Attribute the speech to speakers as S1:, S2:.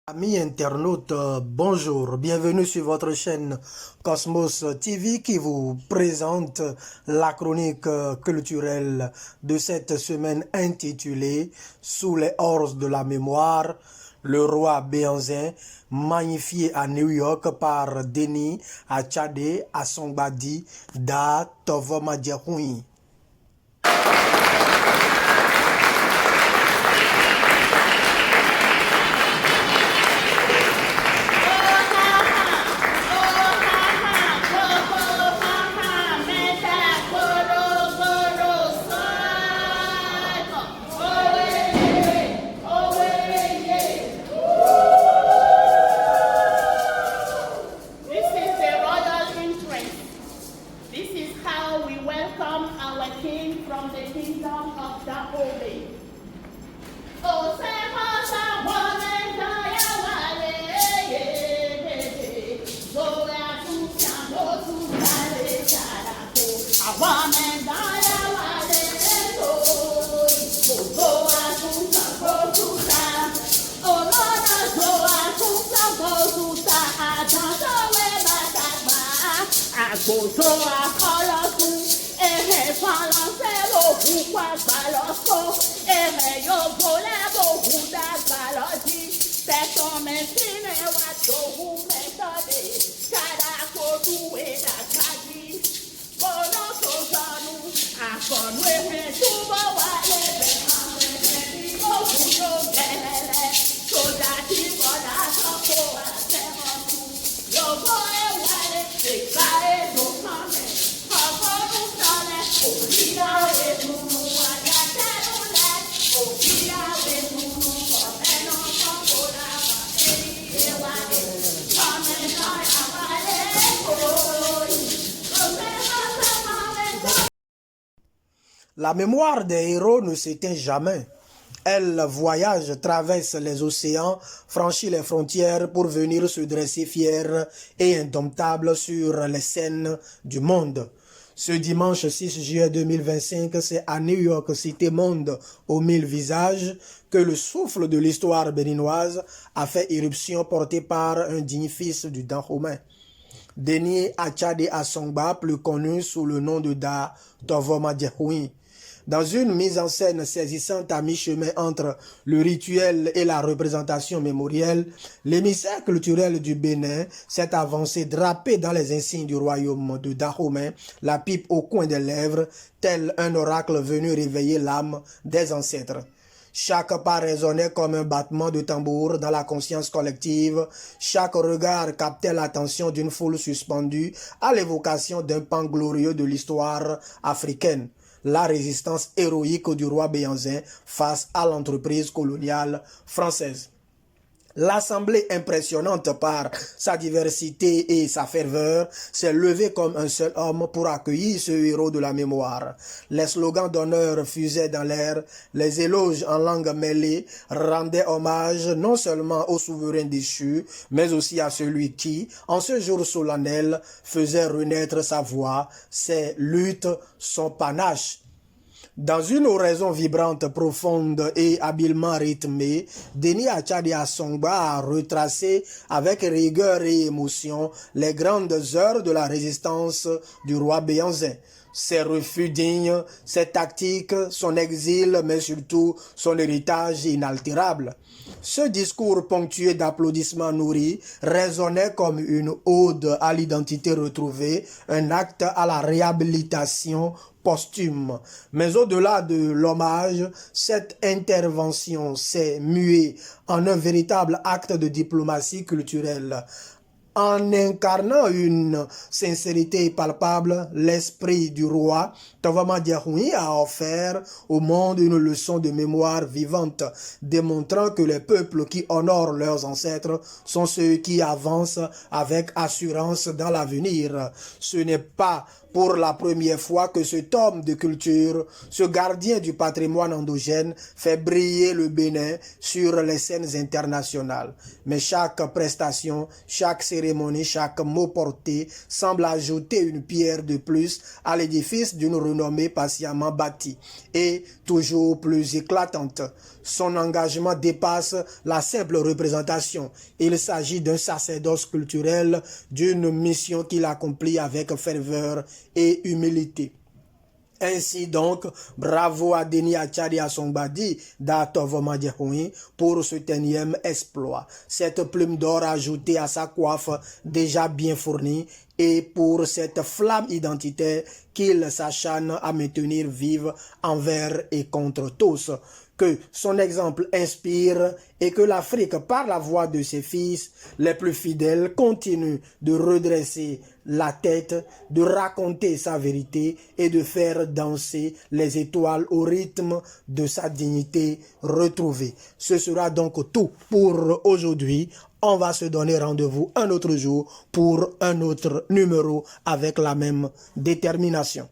S1: Amis internautes, bonjour, bienvenue sur votre chaîne Cosmos TV qui vous présente la chronique culturelle de cette semaine intitulée Sous les ors de la mémoire, le roi Béanzin, magnifié à New York par Denis Achade Asongbadi da Tovomadjahoui.
S2: From the kingdom of the holy.
S1: La mémoire des héros ne s'éteint jamais. Elle voyage, traverse les océans, franchit les frontières pour venir se dresser fière et indomptable sur les scènes du monde. Ce dimanche 6 juillet 2025, c'est à New York Cité Monde aux 1000 visages que le souffle de l'histoire béninoise a fait irruption porté par un digne fils du Dahomey. Denis Achade Asongba, plus connu sous le nom de Da Tovomadjahoui. Dans une mise en scène saisissante à mi-chemin entre le rituel et la représentation mémorielle, l'émissaire culturel du Bénin s'est avancé drapé dans les insignes du royaume de Dahomey, la pipe au coin des lèvres, tel un oracle venu réveiller l'âme des ancêtres. Chaque pas résonnait comme un battement de tambour dans la conscience collective. Chaque regard captait l'attention d'une foule suspendue à l'évocation d'un pan glorieux de l'histoire africaine. La résistance héroïque du roi Béanzin face à l'entreprise coloniale française. L'Assemblée, impressionnante par sa diversité et sa ferveur, s'est levée comme un seul homme pour accueillir ce héros de la mémoire. Les slogans d'honneur fusaient dans l'air, les éloges en langue mêlée rendaient hommage non seulement au souverain déchu, mais aussi à celui qui, en ce jour solennel, faisait renaître sa voix, ses luttes, son panache. Dans une oraison vibrante, profonde et habilement rythmée, Denis Achade Asongba a retracé avec rigueur et émotion les grandes heures de la résistance du roi Béanzin. Ses refus dignes, ses tactiques, son exil, mais surtout son héritage inaltérable. Ce discours ponctué d'applaudissements nourris résonnait comme une ode à l'identité retrouvée, un acte à la réhabilitation posthume. Mais au-delà de l'hommage, cette intervention s'est muée en un véritable acte de diplomatie culturelle. En incarnant une sincérité palpable, l'esprit du roi Tovomadjahoui a offert au monde une leçon de mémoire vivante, démontrant que les peuples qui honorent leurs ancêtres sont ceux qui avancent avec assurance dans l'avenir. Ce n'est pas pour la première fois que cet homme de culture, ce gardien du patrimoine endogène, fait briller le Bénin sur les scènes internationales. Mais chaque prestation, chaque cérémonie cérémonie, chaque mot porté semble ajouter une pierre de plus à l'édifice d'une renommée patiemment bâtie et toujours plus éclatante. Son engagement dépasse la simple représentation. Il s'agit d'un sacerdoce culturel, d'une mission qu'il accomplit avec ferveur et humilité. Ainsi donc, bravo à Denis Achadi Asongbadi d'Atovomadjehoui pour ce 10e exploit. Cette plume d'or ajoutée à sa coiffe déjà bien fournie et pour cette flamme identitaire qu'il s'acharne à maintenir vive envers et contre tous. Que son exemple inspire et que l'Afrique, par la voix de ses fils les plus fidèles, continue de redresser la tête, de raconter sa vérité et de faire danser les étoiles au rythme de sa dignité retrouvée. Ce sera donc tout pour aujourd'hui. On va se donner rendez-vous un autre jour pour un autre numéro avec la même détermination.